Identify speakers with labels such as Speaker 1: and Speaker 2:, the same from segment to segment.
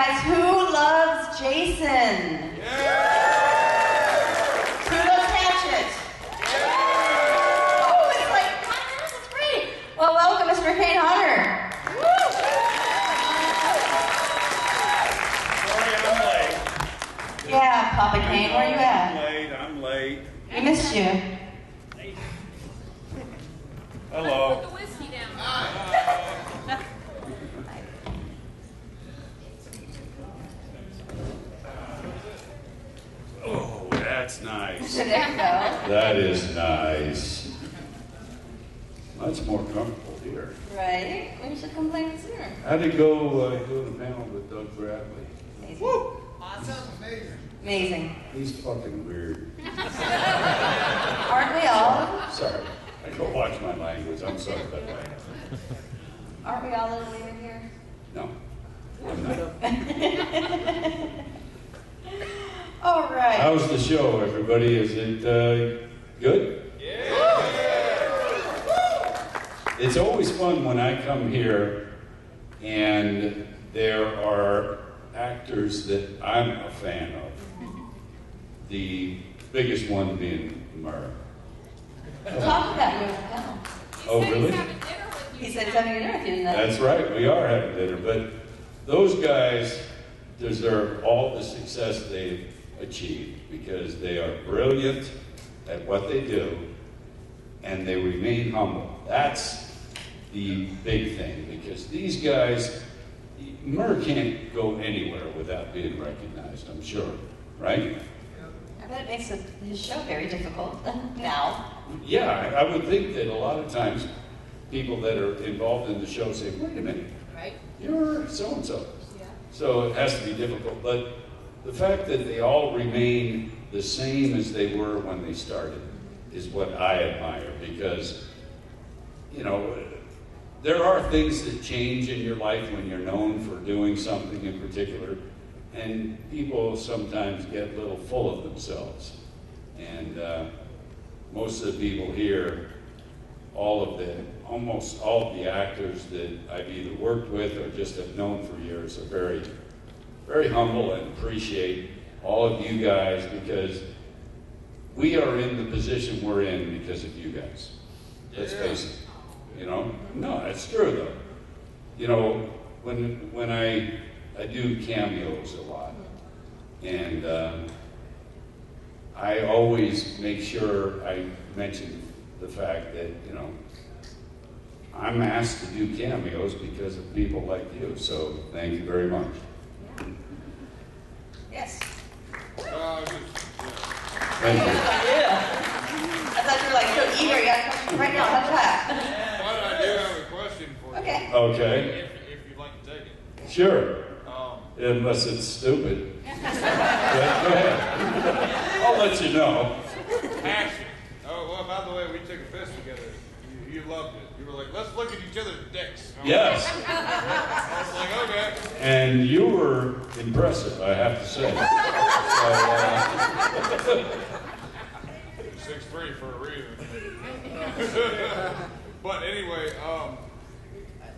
Speaker 1: guys, who loves Jason? Who loves Hatchet? Oh, it's like, that's great. Well, welcome, Mr. Kane Hodder.
Speaker 2: Sorry, I'm late.
Speaker 1: Yeah, Papa Kane, where you at?
Speaker 2: I'm late.
Speaker 1: We missed you.
Speaker 2: Hello.
Speaker 3: Put the whiskey down.
Speaker 2: Oh, that's nice.
Speaker 1: There you go.
Speaker 2: That is nice. Much more comfortable here.
Speaker 1: Right? We should complain sooner.
Speaker 2: How'd it go doing a panel with Doug Bradley?
Speaker 1: Amazing.
Speaker 2: Woo!
Speaker 3: Awesome.
Speaker 1: Amazing.
Speaker 2: He's fucking weird.
Speaker 1: Aren't we all?
Speaker 2: Sorry. I go watch my language. I'm sorry about that.
Speaker 1: Aren't we all a little weird here?
Speaker 2: No. I'm not.
Speaker 1: All right.
Speaker 2: How's the show, everybody? Is it good?
Speaker 3: Yeah.
Speaker 2: It's always fun when I come here and there are actors that I'm a fan of. The biggest one being Murr.
Speaker 1: Talk about you. No.
Speaker 2: Oh, really?
Speaker 1: He said he's having dinner with you tonight.
Speaker 2: That's right, we are having dinner. But those guys deserve all the success they've achieved because they are brilliant at what they do and they remain humble. That's the big thing because these guys, Murr can't go anywhere without being recognized, I'm sure, right?
Speaker 1: I bet it makes his show very difficult now.
Speaker 2: Yeah, I would think that a lot of times people that are involved in the show say, wait a minute,
Speaker 3: Right?
Speaker 2: you're so-and-so.
Speaker 3: Yeah.
Speaker 2: So it has to be difficult. But the fact that they all remain the same as they were when they started is what I admire because, you know, there are things that change in your life when you're known for doing something in particular, and people sometimes get a little full of themselves. And most of the people here, almost all of the actors that I've either worked with or just have known for years are very, very humble and appreciate all of you guys because we are in the position we're in because of you guys. Let's face it. You know? No, it's true though. You know, when I do cameos a lot, and I always make sure I mention the fact that, you know, I'm asked to do cameos because of people like you, so thank you very much.
Speaker 1: Yes.
Speaker 2: Thank you.
Speaker 1: I thought you were like so eager. You got a question right now. How's that?
Speaker 4: But I do have a question for you.
Speaker 1: Okay.
Speaker 2: Okay.
Speaker 4: If you'd like to take it.
Speaker 2: Sure. Unless it's stupid. Yeah, go ahead. I'll let you know.
Speaker 4: Passion. Oh, well, by the way, we took a piss together. You loved it. You were like, let's look at each other's dicks.
Speaker 2: Yes.
Speaker 4: I was like, okay.
Speaker 2: And you were impressive, I have to say. So,
Speaker 4: 6'3" for a reason. But anyway,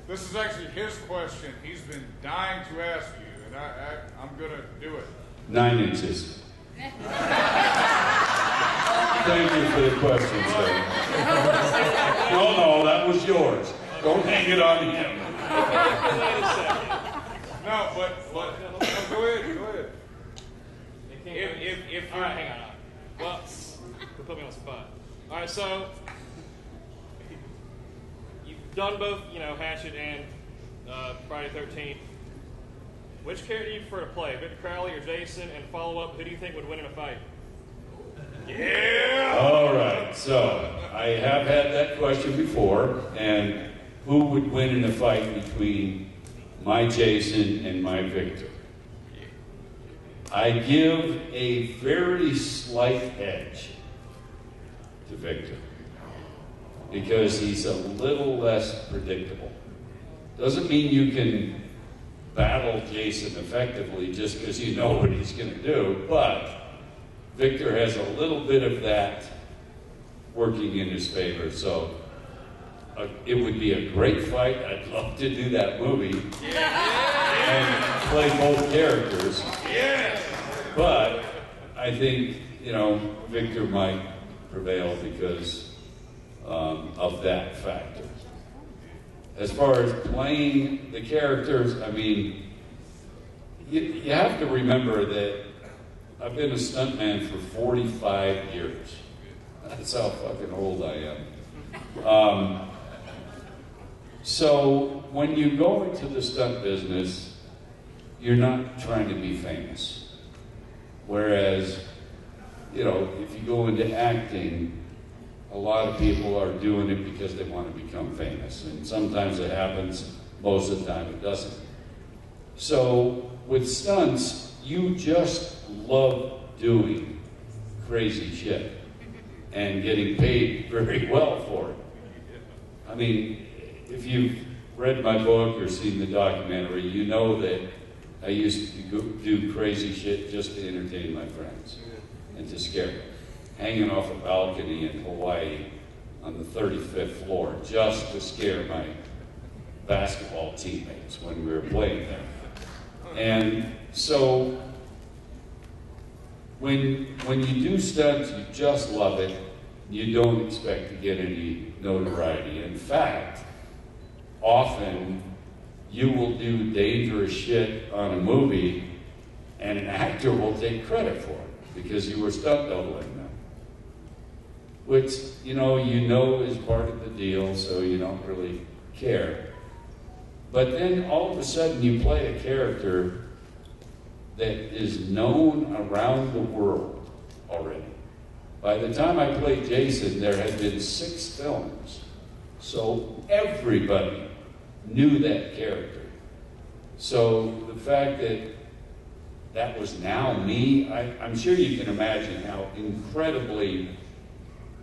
Speaker 4: this is actually his question. He's been dying to ask you, and I'm going to do it.
Speaker 2: 9 inches. Thank you for the question, sir. No, that was yours. Don't hang it on him.
Speaker 4: No, but no, go ahead. If
Speaker 5: All right, hang on. Well, you put me on the spot. All right, so you've done both, you know, Hatchet and Friday the 13th. Which character do you prefer to play, Victor Crowley or Jason? And follow up, who do you think would win in a fight?
Speaker 4: yeah.
Speaker 2: All right, so I have had that question before, and who would win in a fight between my Jason and my Victor? I give a very slight edge to Victor because he's a little less predictable. Doesn't mean you can battle Jason effectively just because you know what he's going to do, but Victor has a little bit of that working in his favor. So it would be a great fight. I'd love to do that movie and play both characters. But I think, Victor might prevail because of that factor. As far as playing the characters, I mean, you have to remember that I've been a stuntman for 45 years. That's how fucking old I am. So when you go into the stunt business, you're not trying to be famous. Whereas, if you go into acting, a lot of people are doing it because they want to become famous. And sometimes it happens, most of the time it doesn't. So with stunts, you just love doing crazy shit and getting paid very well for it. I mean, if you've read my book or seen the documentary, you know that I used to do crazy shit just to entertain my friends and to scare them. Hanging off a balcony in Hawaii on the 35th floor just to scare my basketball teammates when we were playing there. And so when you do stunts, you just love it. You don't expect to get any notoriety. In fact, often you will do dangerous shit on a movie and an actor will take credit for it because you were stunt doubling them. Which, you know is part of the deal, so you don't really care. But then all of a sudden you play a character that is known around the world already. By the time I played Jason, there had been 6 films. So everybody knew that character. So the fact that that was now me, I'm sure you can imagine how incredibly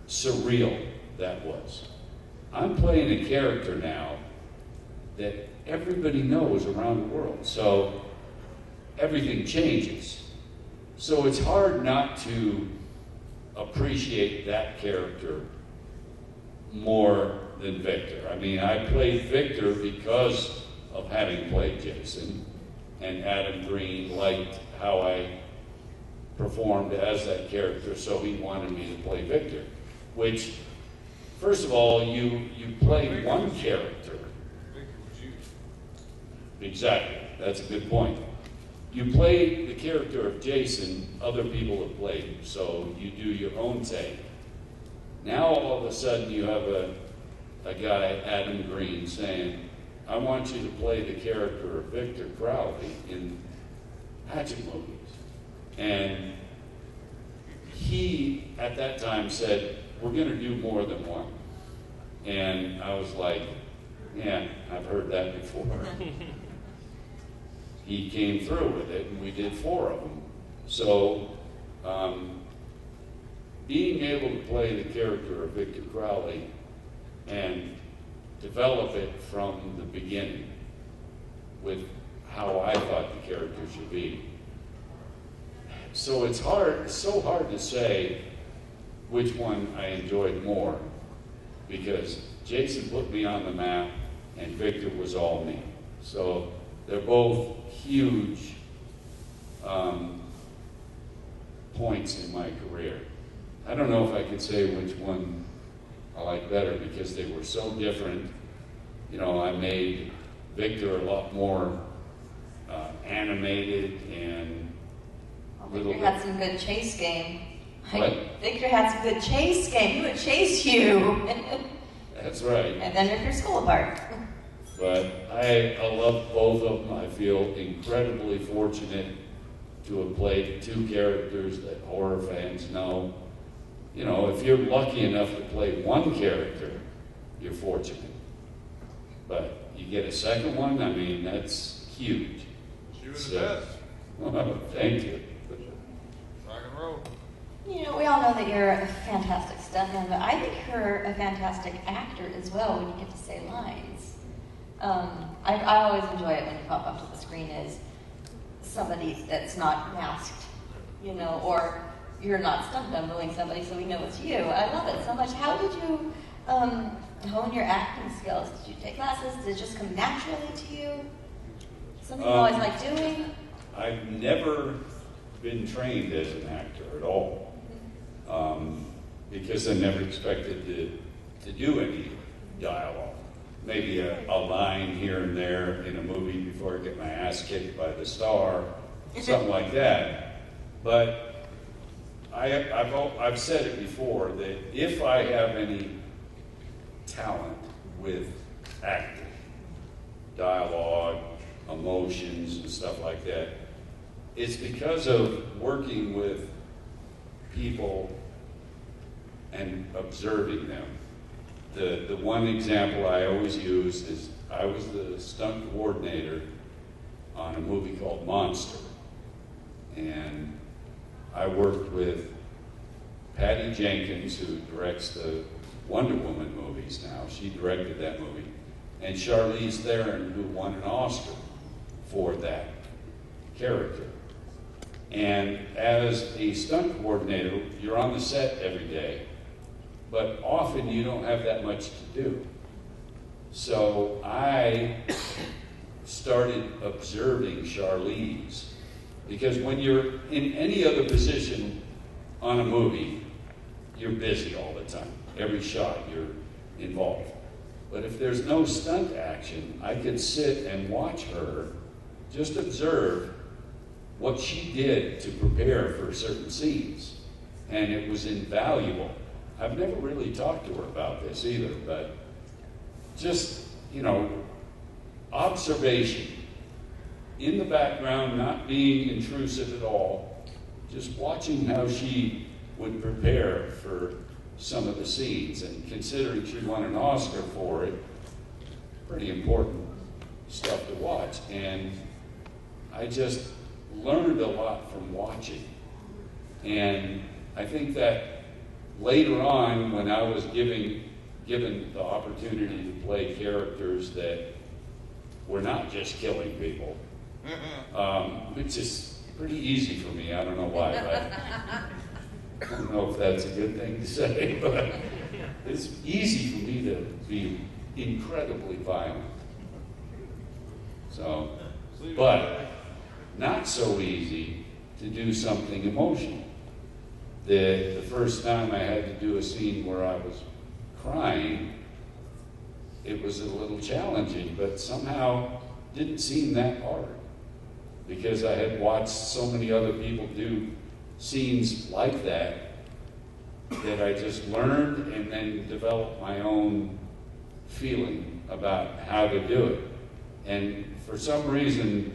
Speaker 2: surreal that was. I'm playing a character now that everybody knows around the world. So everything changes. So it's hard not to appreciate that character more than Victor. I mean, I played Victor because of having played Jason, and Adam Green liked how I performed as that character, so he wanted me to play Victor. Which, first of all, you play one character. Exactly, that's a good point. You play the character of Jason, other people have played him, so you do your own take. Now all of a sudden you have a guy, Adam Green, saying, I want you to play the character of Victor Crowley in Hatchet movies. And he, at that time, said, we're going to do more than one. And I was like, yeah, I've heard that before. He came through with it, and we did 4 of them. So, being able to play the character of Victor Crowley and develop it from the beginning with how I thought the character should be. So it's so hard to say which one I enjoyed more, because Jason put me on the map and Victor was all me. So they're both huge points in my career. I don't know if I could say which one I like better because they were so different. I made Victor a lot more animated and
Speaker 1: Victor had some good chase game.
Speaker 2: What?
Speaker 1: Victor had some good chase game. He would chase you.
Speaker 2: That's right.
Speaker 1: And then rip your skull apart.
Speaker 2: But I love both of them. I feel incredibly fortunate to have played 2 characters that horror fans know. If you're lucky enough to play one character, you're fortunate. But you get a second one, I mean, that's huge.
Speaker 4: You were the best.
Speaker 2: Well, thank you.
Speaker 4: Rock and roll.
Speaker 1: We all know that you're a fantastic stuntman, but I think you're a fantastic actor as well when you get to say lines. I always enjoy it when you pop up to the screen as somebody that's not masked, or you're not stunt doubling somebody so we know it's you. I love it so much. How did you hone your acting skills? Did you take classes? Did it just come naturally to you? Something you always like doing?
Speaker 2: I've never been trained as an actor at all, because I never expected to do any dialogue. Maybe a line here and there in a movie before I get my ass kicked by the star, something like that. But I've said it before that if I have any talent with acting, dialogue, emotions, and stuff like that, it's because of working with people and observing them. The one example I always use is I was the stunt coordinator on a movie called Monster. And I worked with Patty Jenkins, who directs the Wonder Woman movies now. She directed that movie. And Charlize Theron, who won an Oscar for that character. And as a stunt coordinator, you're on the set every day, but often you don't have that much to do. So I started observing Charlize, because when you're in any other position on a movie, you're busy all the time. Every shot, you're involved. But if there's no stunt action, I could sit and watch her, just observe what she did to prepare for certain scenes. And it was invaluable. I've never really talked to her about this either, but just, observation. In the background, not being intrusive at all, just watching how she would prepare for some of the scenes, and considering she won an Oscar for it, pretty important stuff to watch. And I just learned a lot from watching. And I think that later on, when I was given the opportunity to play characters that were not just killing people, which is pretty easy for me. I don't know why, but I don't know if that's a good thing to say, but it's easy for me to be incredibly violent. So, but not so easy to do something emotional. The first time I had to do a scene where I was crying, it was a little challenging, but somehow didn't seem that hard, because I had watched so many other people do scenes like that I just learned and then developed my own feeling about how to do it. And for some reason,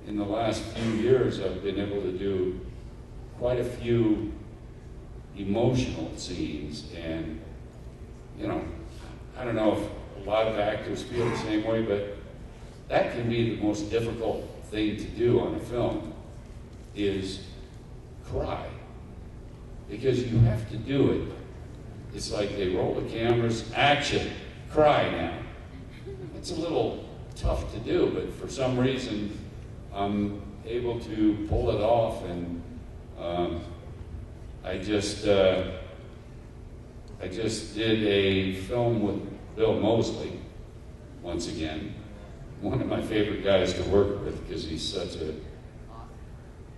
Speaker 2: in the last few years, I've been able to do quite a few emotional scenes. And, I don't know if a lot of actors feel the same way, but that can be the most difficult thing to do on a film, is cry. Because you have to do it. It's like they roll the cameras, action, cry now. It's a little tough to do, but for some reason, I'm able to pull it off. And I just did a film with Bill Moseley, once again, one of my favorite guys to work with because he's such a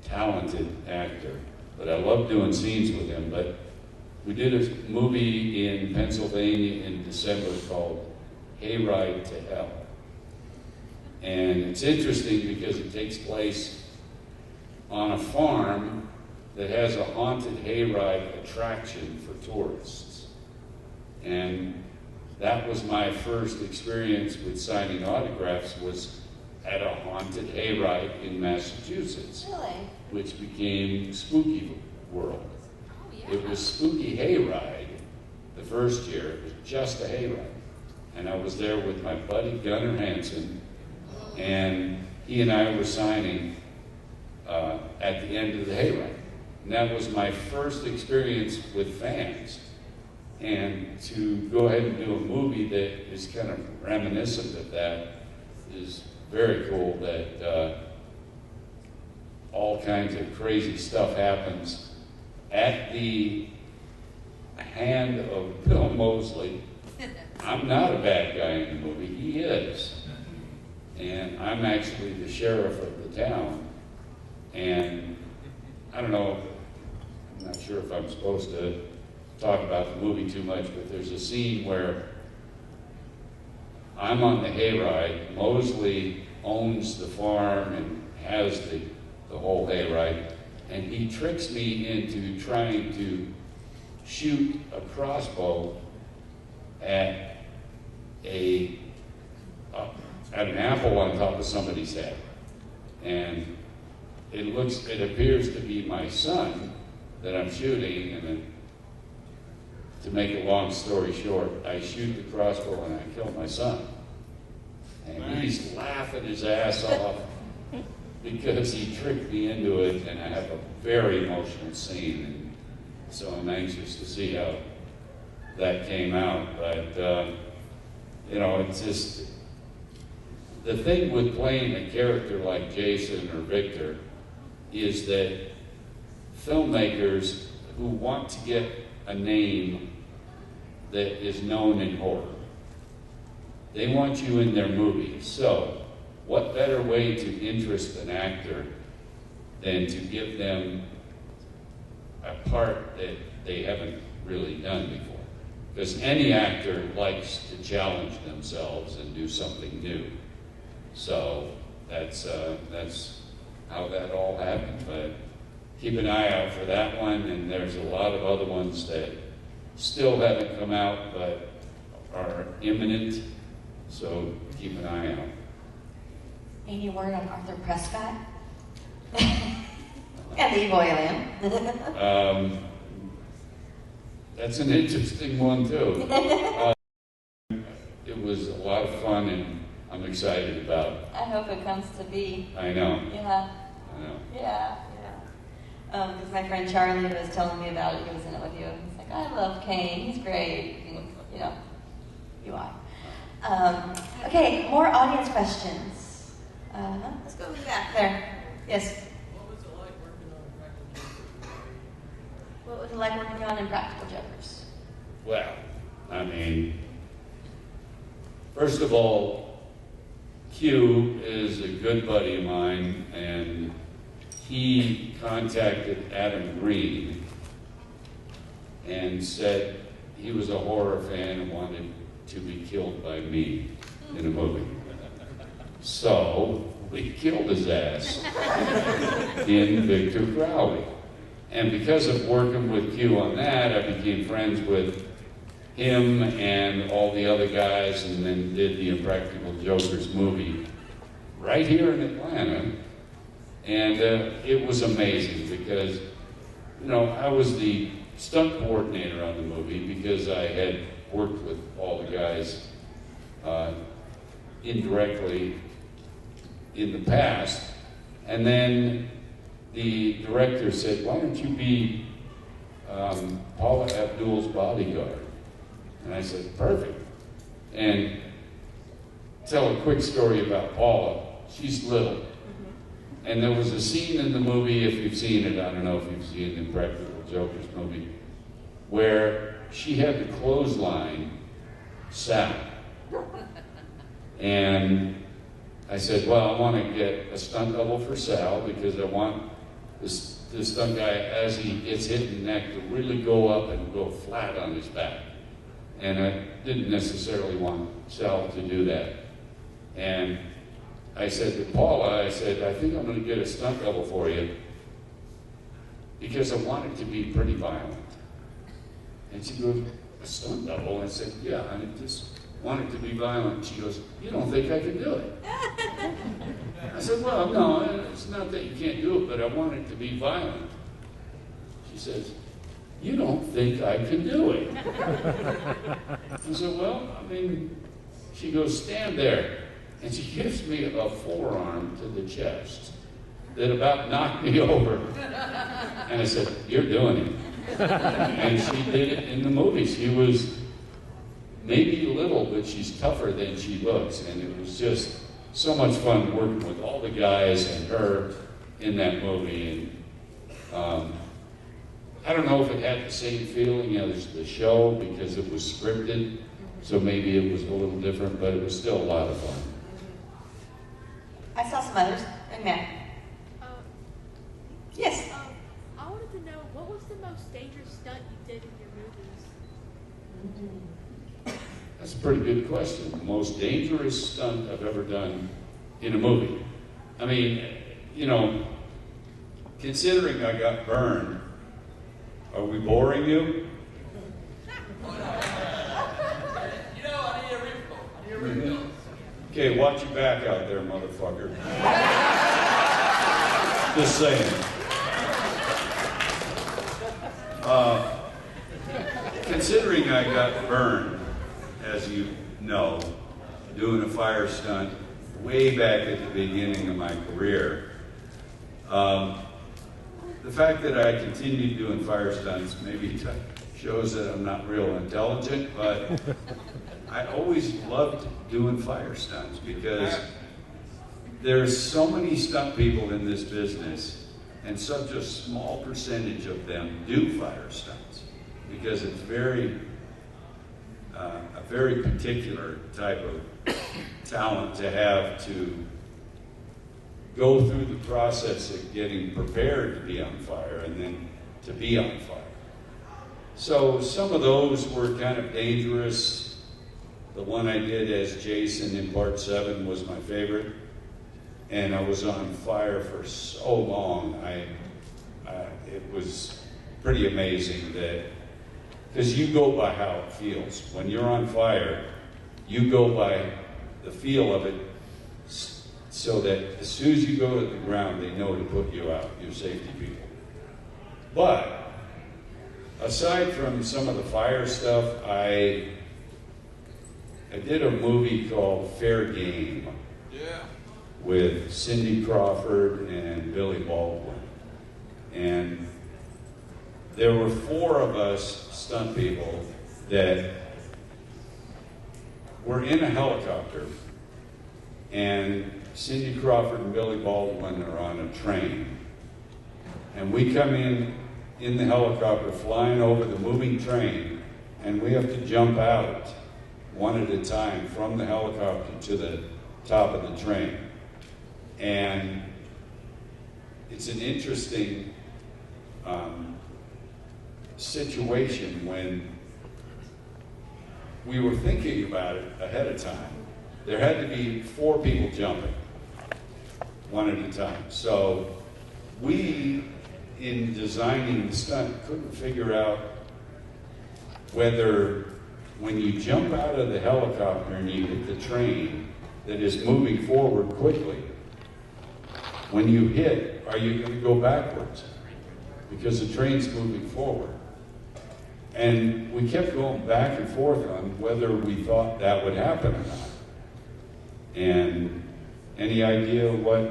Speaker 2: talented actor. But I love doing scenes with him. But we did a movie in Pennsylvania in December called Hayride to Hell. And it's interesting because it takes place on a farm that has a haunted hayride attraction for tourists. And that was my first experience with signing autographs, was at a haunted hayride in Massachusetts.
Speaker 1: Really?
Speaker 2: Which became Spooky World.
Speaker 1: Oh, yeah.
Speaker 2: It was Spooky Hayride the first year. It was just a hayride. And I was there with my buddy Gunnar Hansen, and he and I were signing at the end of the hayride. And that was my first experience with fans. And to go ahead and do a movie that is kind of reminiscent of that is very cool. That all kinds of crazy stuff happens at the hand of Bill Moseley. I'm not a bad guy in the movie. He is. And I'm actually the sheriff of the town. And I don't know, I'm not sure if I'm supposed to talk about the movie too much, but there's a scene where I'm on the hayride. Mosley owns the farm and has the whole hayride. And he tricks me into trying to shoot a crossbow at an apple on top of somebody's head. And it appears to be my son that I'm shooting, and then, to make a long story short, I shoot the crossbow and I kill my son. And he's laughing his ass off because he tricked me into it, and I have a very emotional scene, and so I'm anxious to see how that came out. But, it's just, the thing with playing a character like Jason or Victor is that filmmakers who want to get a name that is known in horror, they want you in their movies. So, what better way to interest an actor than to give them a part that they haven't really done before? Because any actor likes to challenge themselves and do something new. So that's how that all happened. But keep an eye out for that one, and there's a lot of other ones that still haven't come out but are imminent. So keep an eye out.
Speaker 1: Any word on Arthur Prescott? And the evil alien.
Speaker 2: That's an interesting one too. It was a lot of fun, and I'm excited about it.
Speaker 1: I hope it comes to be.
Speaker 2: I know.
Speaker 1: Yeah.
Speaker 2: I know.
Speaker 1: Yeah. Because my friend Charlie was telling me about it. He was in it with you. He's like, I love Kane. He's great. And, you are. Okay, more audience questions. Let's go back there. Yes.
Speaker 3: What was it like working on Practical Jokers?
Speaker 1: What was it like working on Impractical Jokers?
Speaker 2: Well, I mean, first of all, Q is a good buddy of mine, and he contacted Adam Green and said he was a horror fan and wanted to be killed by me in a movie. So we killed his ass in Victor Crowley. And because of working with Q on that, I became friends with him and all the other guys, and then did the Impractical Jokers movie right here in Atlanta. And it was amazing because, I was the stunt coordinator on the movie because I had worked with all the guys indirectly in the past. And then the director said, why don't you be Paula Abdul's bodyguard? And I said, perfect. And tell a quick story about Paula. She's little. And there was a scene in the movie, if you've seen it, I don't know if you've seen the Impractical Jokers movie, where she had to clothesline Sal. And I said, well, I want to get a stunt double for Sal because I want this stunt guy, as he gets hit in the neck, to really go up and go flat on his back. And I didn't necessarily want Sal to do that. And I said to Paula, I think I'm going to get a stunt double for you because I want it to be pretty violent. And she goes, a stunt double? I said, yeah, I just want it to be violent. She goes, you don't think I can do it? I said, well, no, it's not that you can't do it, but I want it to be violent. She says, you don't think I can do it? I said, well, she goes, stand there. And she gives me a forearm to the chest that about knocked me over. And I said, you're doing it. And she did it in the movie. She was maybe little, but she's tougher than she looks. And it was just so much fun working with all the guys and her in that movie. And I don't know if it had the same feeling as the show because it was scripted. So maybe it was a little different, but it was still a lot of fun.
Speaker 1: I saw some others. And Matt. Yes.
Speaker 6: I wanted to know, what was the most dangerous stunt you did in your movies?
Speaker 2: That's a pretty good question. The most dangerous stunt I've ever done in a movie. I mean, you know, considering I got burned, are we boring you?
Speaker 3: I need a refill.
Speaker 2: Okay, watch your back out there, motherfucker. Just saying. Considering I got burned, as you know, doing a fire stunt way back at the beginning of my career, the fact that I continued doing fire stunts maybe shows that I'm not real intelligent, but I always loved doing fire stunts because there's so many stunt people in this business, and such a small percentage of them do fire stunts because it's a very particular type of talent to have to go through the process of getting prepared to be on fire and then to be on fire. So some of those were kind of dangerous. The one I did as Jason in Part 7 was my favorite. And I was on fire for so long. It was pretty amazing that, because you go by how it feels. When you're on fire, you go by the feel of it, so that as soon as you go to the ground, they know to put you out, your safety people. But aside from some of the fire stuff, I did a movie called Fair Game.
Speaker 4: Yeah.
Speaker 2: With Cindy Crawford and Billy Baldwin. And there were 4 of us stunt people that were in a helicopter, and Cindy Crawford and Billy Baldwin are on a train. And we come in the helicopter flying over the moving train, and we have to jump out one at a time from the helicopter to the top of the train. And it's an interesting situation when we were thinking about it ahead of time. There had to be 4 people jumping, one at a time. So we, in designing the stunt, couldn't figure out whether when you jump out of the helicopter and you hit the train that is moving forward quickly, when you hit, are you going to go backwards? Because the train's moving forward. And we kept going back and forth on whether we thought that would happen or not. And any idea what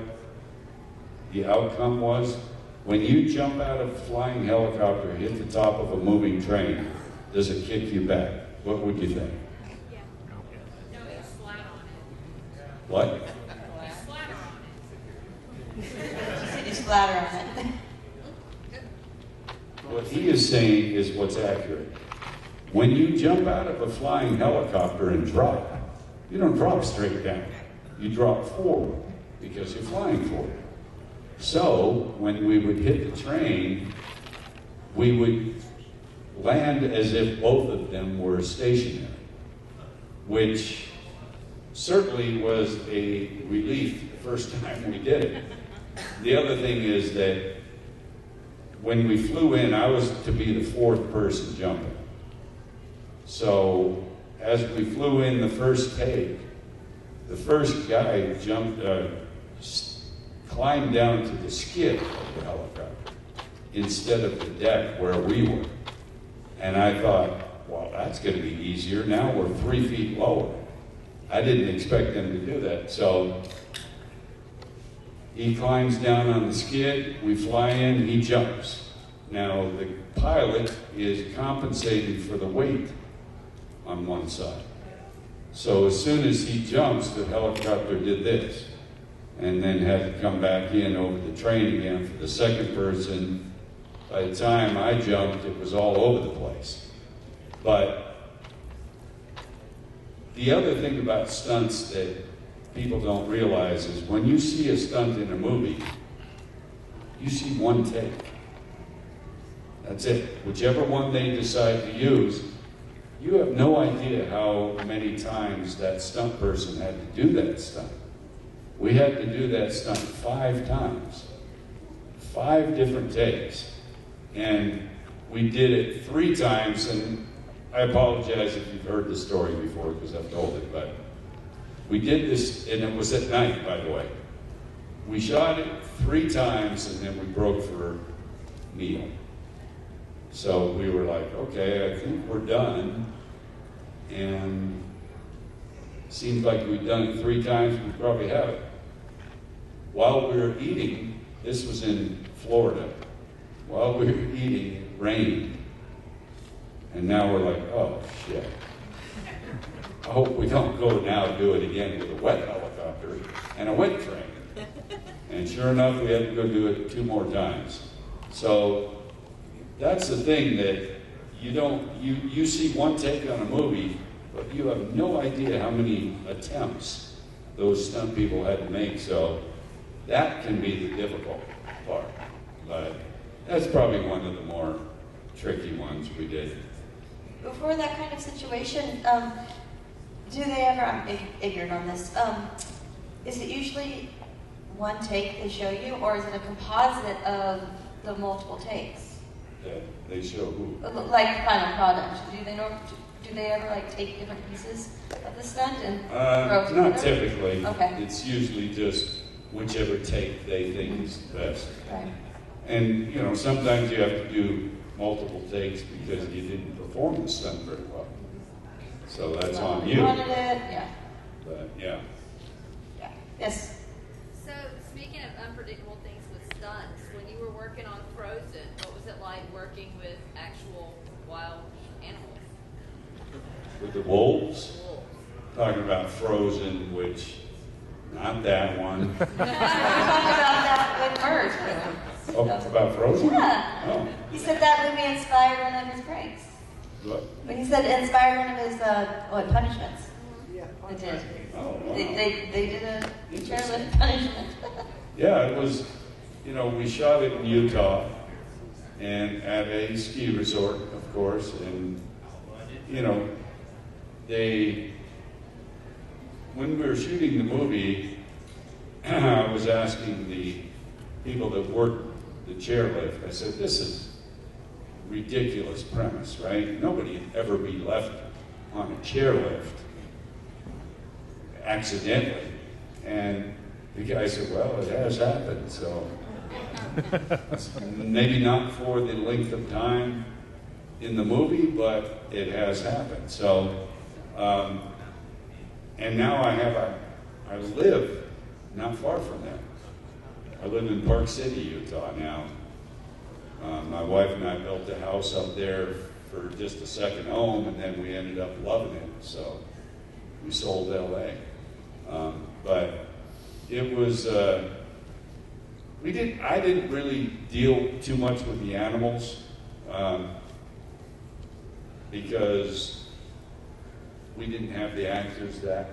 Speaker 2: the outcome was? When you jump out of a flying helicopter, hit the top of a moving train, does it kick you back? What would you think?
Speaker 6: Yeah. No, it's flat on it.
Speaker 2: What?
Speaker 6: It's flatter on it.
Speaker 1: She said you splatter on it.
Speaker 2: What he is saying is what's accurate. When you jump out of a flying helicopter and drop, you don't drop straight down. You drop forward because you're flying forward. So when we would hit the train, we would land as if both of them were stationary, which certainly was a relief the first time we did it. The other thing is that when we flew in, I was to be the 4th person jumping. So as we flew in the first take, the first guy climbed down to the skid of the helicopter instead of the deck where we were. And I thought, well, that's going to be easier. Now we're 3 feet lower. I didn't expect them to do that. So he climbs down on the skid, we fly in, he jumps. Now the pilot is compensated for the weight on one side. So as soon as he jumps, the helicopter did this, and then had to come back in over the train again for the second person. By the time I jumped, it was all over the place. But the other thing about stunts that people don't realize is when you see a stunt in a movie, you see one take. That's it. Whichever one they decide to use, you have no idea how many times that stunt person had to do that stunt. We had to do that stunt 5 times. 5 different takes. And we did it 3 times, and I apologize if you've heard the story before because I've told it, but we did this, and it was at night, by the way. We shot it 3 times, and then we broke for a meal. So we were like, okay, I think we're done. And it seemed like we'd done it 3 times, we probably have it. While we were eating, this was in Florida, while we were eating, it rained. And now we're like, oh shit. I hope we don't go now do it again with a wet helicopter and a wet train. And sure enough, we had to go do it 2 more times. So that's the thing that you see one take on a movie, but you have no idea how many attempts those stunt people had to make. So that can be the difficult part. But that's probably one of the more tricky ones we did.
Speaker 1: Before that kind of situation, do they ever, I'm ignorant on this, is it usually one take they show you, or is it a composite of the multiple takes?
Speaker 2: That they show who?
Speaker 1: Like the final product. Do they ever like take different pieces of the stunt and throw it together?
Speaker 2: Not typically.
Speaker 1: Okay.
Speaker 2: It's usually just whichever take they think is best.
Speaker 1: Right.
Speaker 2: And you know, sometimes you have to do multiple takes because you didn't perform the stunt very well. So that's on you.
Speaker 1: Wanted it, yeah.
Speaker 2: But yeah.
Speaker 1: Yeah. Yes.
Speaker 7: So, speaking of unpredictable things with stunts, when you were working on Frozen, what was it like working with actual wild animals?
Speaker 2: With the wolves, talking about Frozen, which, not that one.
Speaker 1: We talked about that with Bert.
Speaker 2: Oh, about Frozen?
Speaker 1: Yeah.
Speaker 2: Oh.
Speaker 1: He said that movie inspired one of his pranks.
Speaker 2: What?
Speaker 1: But he said it inspired one of his punishments.
Speaker 8: Yeah,
Speaker 1: It did.
Speaker 2: Oh, wow.
Speaker 1: They did a chairlift punishment.
Speaker 2: Yeah, it was, you know, we shot it in Utah and at a ski resort, of course, and, you know, when we were shooting the movie, I was asking the people that worked the chairlift, I said, this is a ridiculous premise, right? Nobody would ever be left on a chairlift accidentally. And the guy said, well, it has happened, so maybe not for the length of time in the movie, but it has happened. So, and now I live not far from there. I live in Park City, Utah now. My wife and I built a house up there for just a second home, and then we ended up loving it, so we sold LA. But it was, I didn't really deal too much with the animals because we didn't have the actors that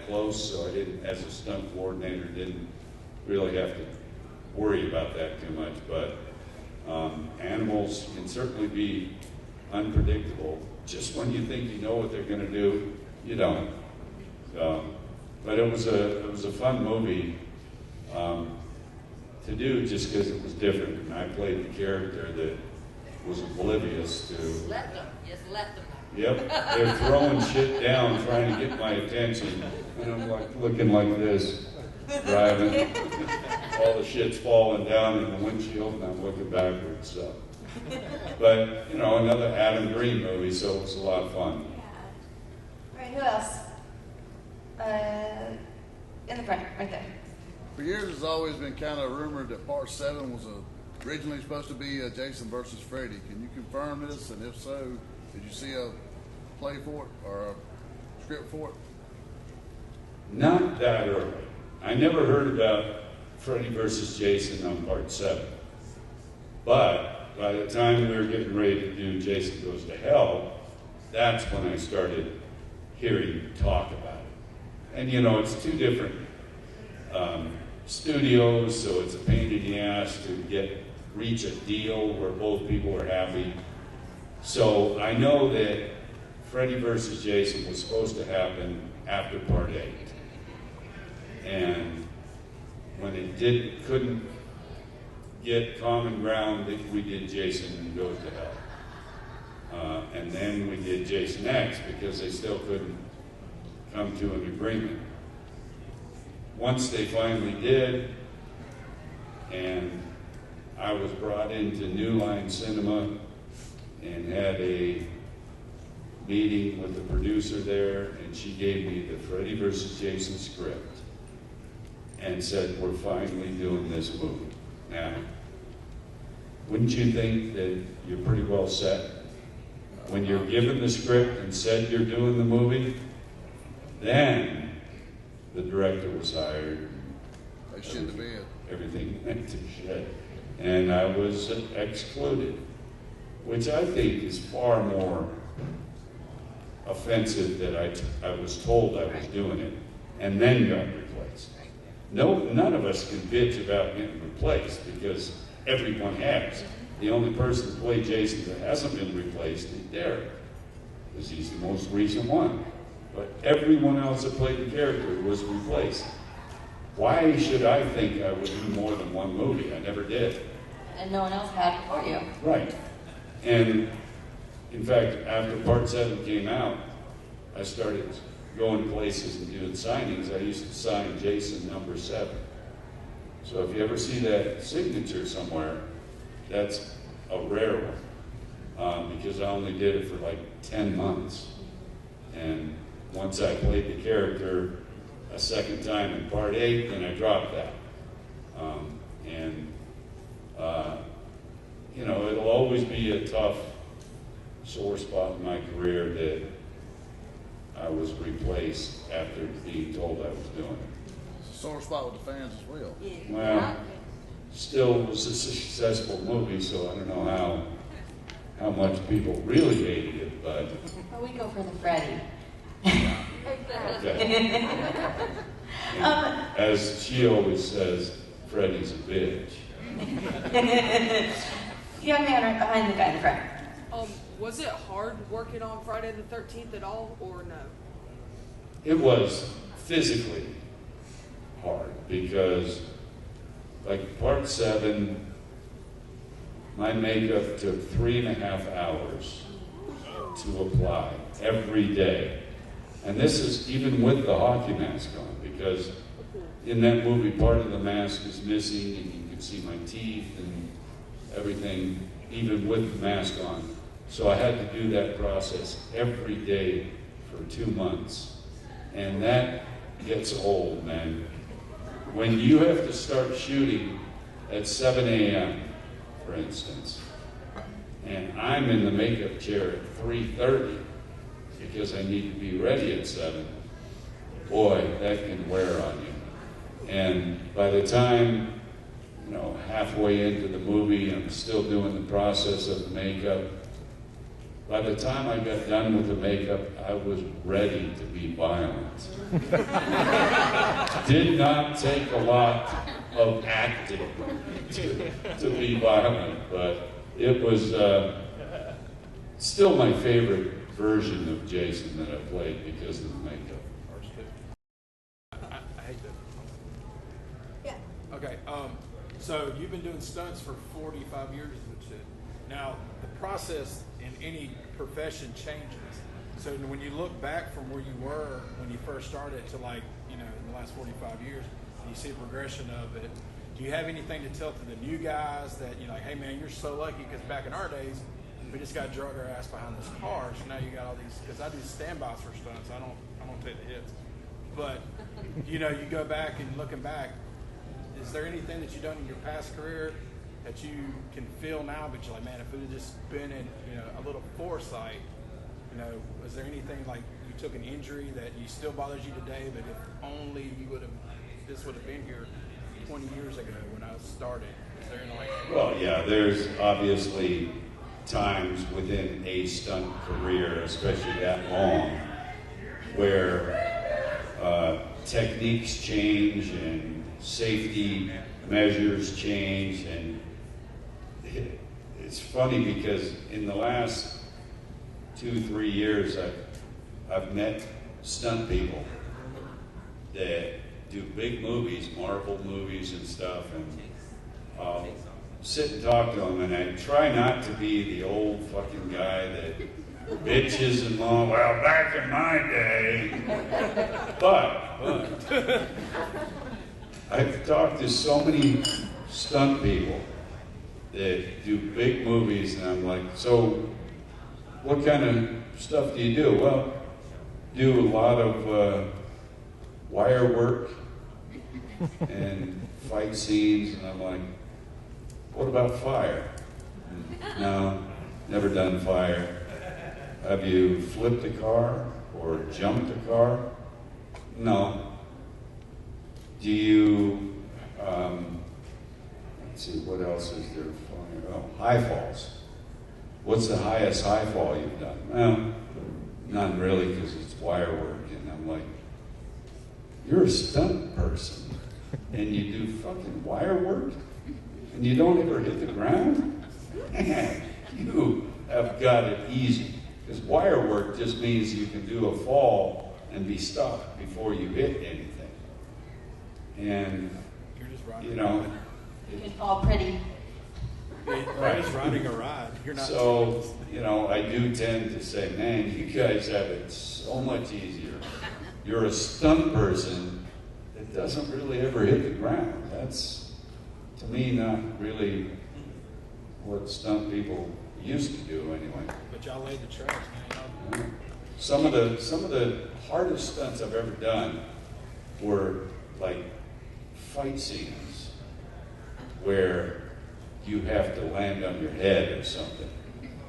Speaker 2: close, so I didn't, as a stunt coordinator, didn't really have to worry about that too much. But animals can certainly be unpredictable. Just when you think you know what they're going to do, you don't. But it was a fun movie to do just because it was different. And I played the character that was oblivious to.
Speaker 7: Let them. Just let them.
Speaker 2: Yep, they're throwing shit down, trying to get my attention, and I'm like looking like this, driving. All the shit's falling down in the windshield, and I'm looking backwards. So, but you know, another Adam Green movie, so it was a lot of fun.
Speaker 1: Yeah. Right. Who else? In the front, right there.
Speaker 9: For years, it's always been kind of rumored that Part 7 was originally supposed to be Jason versus Freddy. Can you confirm this? And if so, did you see a play for it or a script for it?
Speaker 2: Not that early. I never heard about Freddy versus Jason on Part 7. But by the time we were getting ready to do Jason Goes to Hell, that's when I started hearing talk about it. And you know, it's two different studios, so it's a pain in the ass to reach a deal where both people are happy. So I know that Freddy versus Jason was supposed to happen after Part 8. And when it couldn't get common ground, we did Jason Goes to Hell. And then we did Jason X because they still couldn't come to an agreement. Once they finally did, and I was brought into New Line Cinema and had a meeting with the producer there, and she gave me the Freddy vs. Jason script and said, we're finally doing this movie. Now, wouldn't you think that you're pretty well set? When you're given the script and said you're doing the movie, then the director was hired.
Speaker 9: They shouldn't have been.
Speaker 2: Everything went to shit. And I was excluded, which I think is far more offensive that I was told I was doing it and then got replaced. No, none of us can bitch about getting replaced because everyone has. The only person who played Jason that hasn't been replaced is Derek, because he's the most recent one. But everyone else that played the character was replaced. Why should I think I would do more than one movie? I never did.
Speaker 1: And no one else had before you.
Speaker 2: Right. And in fact, after Part 7 came out, I started going places and doing signings. I used to sign Jason number 7. So if you ever see that signature somewhere, that's a rare one, because I only did it for like 10 months. And once I played the character a second time in Part 8, then I dropped that. You know, it'll always be a tough sore spot in my career that I was replaced after being told I was doing it.
Speaker 9: It's a sore spot with the fans as well.
Speaker 2: Well, still was a successful movie, so I don't know how much people really hated it, but...
Speaker 1: Well, we go for the Freddy.
Speaker 2: Okay. As she always says, Freddy's a bitch.
Speaker 1: Young man right behind the guy in the front.
Speaker 8: Was it hard working on Friday the 13th at all, or no?
Speaker 2: It was physically hard because, like Part 7, my makeup took 3.5 hours to apply every day. And this is even with the hockey mask on, because in that movie, part of the mask is missing, and you can see my teeth and everything, even with the mask on. So I had to do that process every day for 2 months. And that gets old, man. When you have to start shooting at 7 a.m., for instance, and I'm in the makeup chair at 3:30 because I need to be ready at 7, boy, that can wear on you. And by the time, you know, halfway into the movie, I'm still doing the process of the makeup. By the time I got done with the makeup, I was ready to be violent. Did not take a lot of acting to be violent, but it was still my favorite version of Jason that I played because of the makeup.
Speaker 3: I hate that. Yeah. Okay. So you've been doing stunts for 45 years and shit. Now the process in any profession changes. So when you look back from where you were when you first started to, like, you know, in the last 45 years, and you see the progression of it, do you have anything to tell to the new guys that, you know, like, hey man, you're so lucky because back in our days, we just got drug our ass behind this car, so now you got all these, because I do standbys for stunts, I don't take the hits. But, you know, you go back and looking back, is there anything that you've done in your past career that you can feel now, but you're like, man, if it had just been in, you know, a little foresight, you know, was there anything like you took an injury that you still bothers you today, but if only you would have, this would have been here 20 years ago when I started? Is there any, like...
Speaker 2: Well, yeah, there's obviously times within a stunt career, especially that long, where techniques change and safety measures change, and it's funny because in the last 2-3 years I've met stunt people that do big movies, Marvel movies and stuff, and I'll sit and talk to them, and I try not to be the old fucking guy that bitches and all, well, back in my day. But I've talked to so many stunt people that do big movies, and I'm like, so what kind of stuff do you do? Well, do a lot of wire work and fight scenes, and I'm like, what about fire? No, never done fire. Have you flipped a car or jumped a car? No. Do you, let's see, what else is there? Oh, high falls. What's the highest high fall you've done? Well, none really, because it's wire work. And I'm like, you're a stunt person, and you do fucking wire work, and you don't ever hit the ground? Man, you have got it easy. Because wire work just means you can do a fall and be stopped before you hit anything. And, you know,
Speaker 1: You can fall pretty.
Speaker 3: Right, just riding a ride. You're not.
Speaker 2: So, you know, I do tend to say, man, you guys have it so much easier. You're a stunt person that doesn't really ever hit the ground. That's, to me, not really what stunt people used to do anyway.
Speaker 3: But y'all laid the tracks, man.
Speaker 2: Some of the hardest stunts I've ever done were like fight scenes where you have to land on your head or something,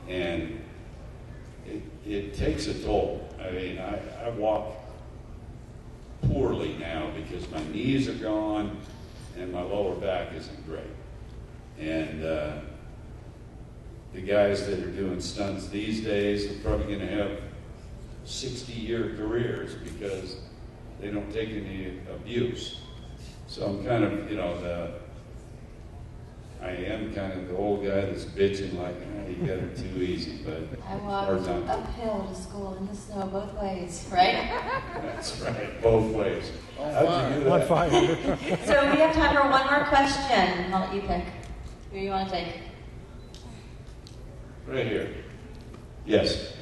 Speaker 2: and it takes a toll. I mean, I walk poorly now because my knees are gone and my lower back isn't great. And the guys that are doing stunts these days are probably going to have 60-year careers because they don't take any abuse. So I'm kind of, you know, I am kind of the old guy that's bitching like, oh, you got it too easy, but
Speaker 1: I walked
Speaker 2: hard not to.
Speaker 1: uphill to school in the snow both ways, right?
Speaker 2: That's right, both ways. How'd you do that?
Speaker 1: So we have time for one more question. I'll let you pick. Who you want to take?
Speaker 2: Right here. Yes.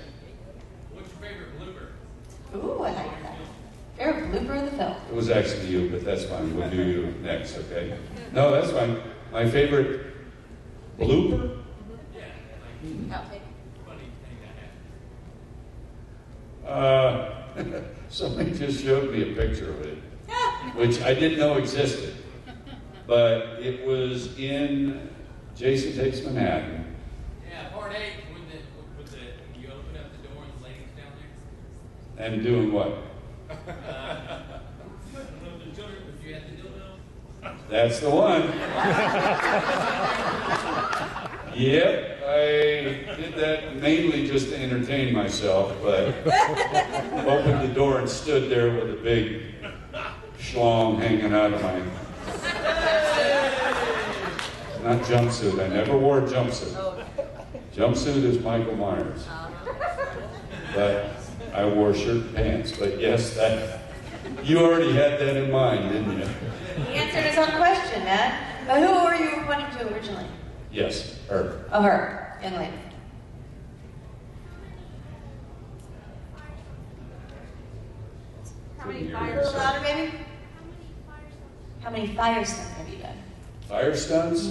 Speaker 5: What's your favorite blooper?
Speaker 1: Ooh, I like that. Favorite blooper of the film?
Speaker 2: It was actually you, but that's fine. We'll do you next, okay? No, that's fine. My favorite blooper?
Speaker 1: Outtake.
Speaker 2: Somebody just showed me a picture of it, which I didn't know existed. But it was in Jason Takes Manhattan.
Speaker 10: Yeah, part 8, when you open up the door and the lady's down there.
Speaker 2: And doing what?
Speaker 10: The children, if you had the dildo.
Speaker 2: That's the one. Yep, I did that mainly just to entertain myself, but opened the door and stood there with a big schlong hanging out of my... Not jumpsuit. I never wore a jumpsuit. Jumpsuit is Michael Myers. But I wore shirt and pants. But yes, that you already had that in mind, didn't you?
Speaker 1: He answered his own question, Matt. But who were you pointing to originally?
Speaker 2: Yes, her.
Speaker 1: Oh, her. Young lady.
Speaker 7: How many
Speaker 1: A
Speaker 7: fires?
Speaker 1: little louder, baby. How many fire stunts have you done?
Speaker 2: Fire stunts?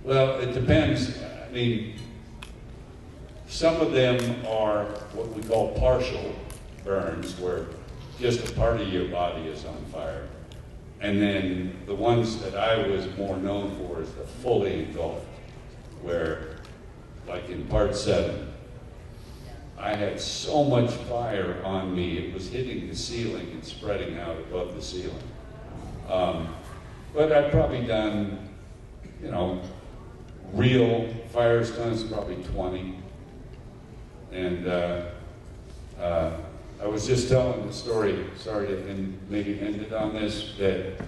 Speaker 2: Well, it depends. I mean, some of them are what we call partial burns, where just a part of your body is on fire. And then the ones that I was more known for is the fully engulfed, where, like in part 7, I had so much fire on me, it was hitting the ceiling and spreading out above the ceiling. But I've probably done, you know, real fire stunts, probably 20. And I was just telling the story, sorry to maybe end it on this, that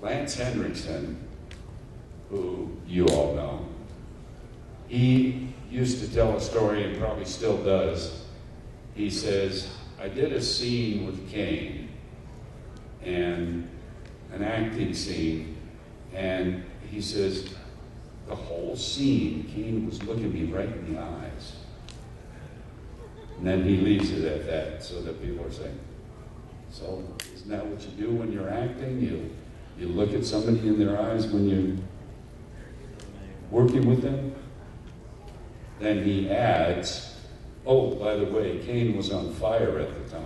Speaker 2: Lance Henriksen, who you all know, he used to tell a story, and probably still does. He says, I did a scene with Kane, and an acting scene, and he says, the whole scene, Kane was looking me right in the eyes. And then he leaves it at that, so that people are saying, so isn't that what you do when you're acting? You look at somebody in their eyes when you're working with them? Then he adds, oh, by the way, Kane was on fire at the time.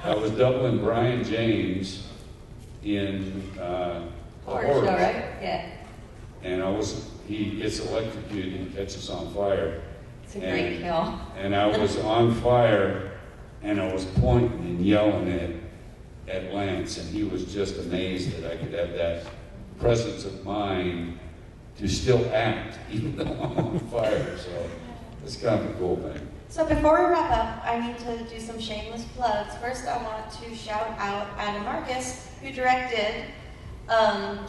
Speaker 2: I was doubling Brian James in
Speaker 1: Horror show, right? Yeah.
Speaker 2: And he gets electrocuted and catches on fire.
Speaker 1: It's a great kill.
Speaker 2: And I was on fire, and I was pointing and yelling at Lance, and he was just amazed that I could have that presence of mind to still act, even though I'm on fire. So it's kind of a cool thing.
Speaker 1: So before we wrap up, I need to do some shameless plugs. First, I want to shout out Adam Marcus, who directed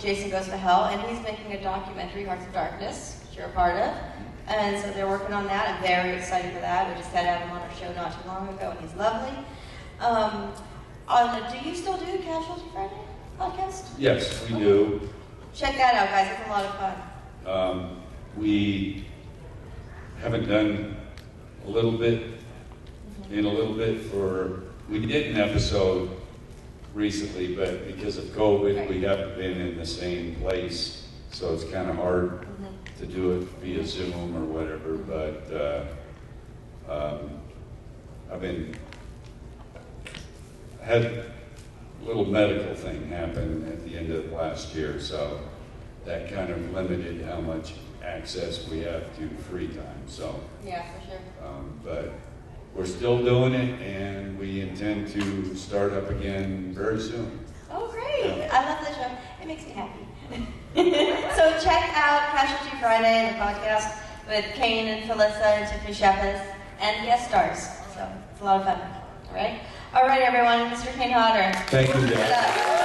Speaker 1: Jason Goes to Hell, and he's making a documentary, Hearts of Darkness, which you're a part of. And so they're working on that. I'm very excited for that. We just had Adam on our show not too long ago, and he's lovely. Do you still do Casualty Friday podcast?
Speaker 2: Yes, we do.
Speaker 1: Check that out, guys. It's a lot of fun.
Speaker 2: We haven't done a little bit we did an episode recently, but because of COVID, we haven't been in the same place, so it's kind of hard to do it via Zoom or whatever, but had a little medical thing happen at the end of last year, so that kind of limited how much access we have to free time. So
Speaker 1: yeah, for sure.
Speaker 2: But we're still doing it, and we intend to start up again very soon.
Speaker 1: Oh, great! Yeah. I love the show. It makes me happy. So check out Casualty Friday, the podcast with Kane and Felissa and Tiffany Shepis and guest stars. So it's a lot of fun. All right, everyone. Mr. Kane Hodder.
Speaker 2: Thank you, Dad.